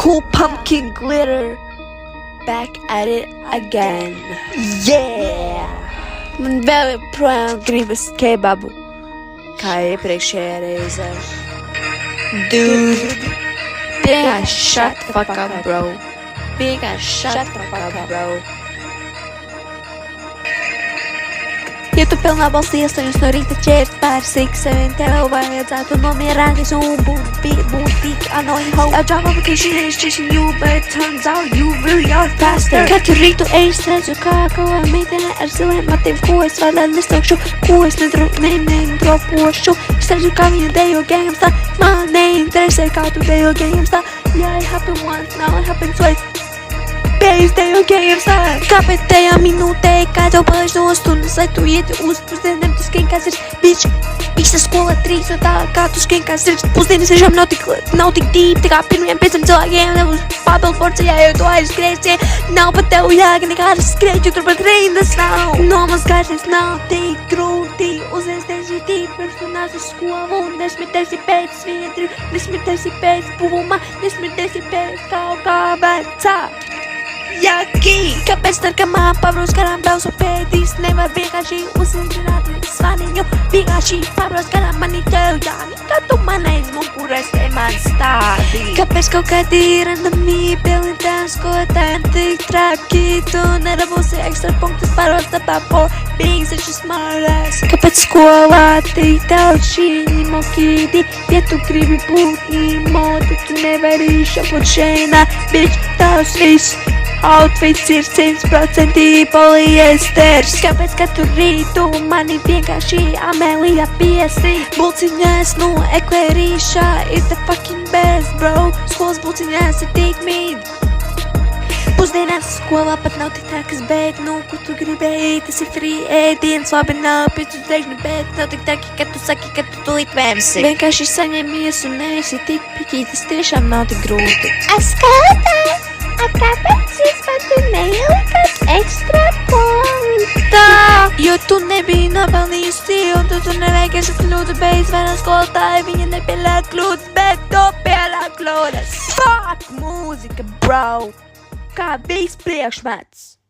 Cool pumpkin glitter. Back at it again. Yeah! Man vēl joprojām gribas kebabu, kā iepriekšējā reizē. Dude, vienkārši shut the fuck up, bro. Vienkārši shut the fuck up, bro. Ja tu pilnā balstī 8 no rīta ķērt pār 6-7, tev vajadzētu nomierināties un būt tik annoying hoe. Our job application is chasing you, but it turns out you really are faster. Katru rītu es redzu, kā kaut kā meitene ar ziliem matiem, ko es vēlēt neslēgšu, ko es nedropošu. Es redzu, kā viņa dejo Gangnam, man neinteresē, kā tu dejo Gangnam. Yeah, it happened once, now it happens twice. Beigas tev Gangnam. Kāpēc tajā minūtē, kā tev paliec no stundas, lai tu ieti uz pusdieniem, tu skrien kā zirgs, bitch. Visa skola 3 no tā, kā tu skrien kā zirgs. Pusdienas tiešām nav tik deep, tā kā pirmiem 5 cilvēkiem nebūs papildu porcijā, jo tu aizskrēsi. Nav pat tev jāga nekādas skrēķu, turpat rindas nav. Nomazgāties nav tik grūti, uzēsties ir tīpers, tu nāc uz skolu, nesmirties ir pēc sviedri, nesmirties ir pēc puma, nesmirties ir pēc kaut kā vecā. Jaki! Kāpēc narkamā pabrūs garām braucu pēdīs? Nevar vienkārši uzzināt svaniņu, vienkārši pabrauc garām mani tev jāni, kā tu man aizmugurēs te man stādi. Kāpēc kaut kādi randami pielintēns, ko tēn tik traki, tu nedabūsi ekstra punktus paros tāpā for being such a smart ass. Kāpēc skolā tik daudz šī mokīdi, ja tu gribi būt īmoti, tu nevari šaput šeinā, bitch, tavs viss. Outfits ir 100% poliesters. Kāpēc katru rītu mani vienkārši Amelija piesi? Bulciņās no ekvērīšā ir the fucking best, bro. Skolas bulciņās ir tik mīd. Pusdienās skolā pat nav tik trakas, bet, ko tu gribēji, tas ir free ēdiens. Labi nav piecu dēļņu, bet nav tik taki, ka tu saki, ka tu tulīt vēmsi. Vienkārši saņemies un neesi tik pikī, tas tiešām nav tik grūti. Skolotāji! Kāpēc jūs pat neielikat ekstra punktā? Jo tu nebija nopelnījusi un tu nevajag kļūdu, beidz vairāk skolotāji, viņa nepieļāk kļūdas, bet tu pieļāk kļūdas. Fuck mūzika, bro! Kā bijis priekšmets!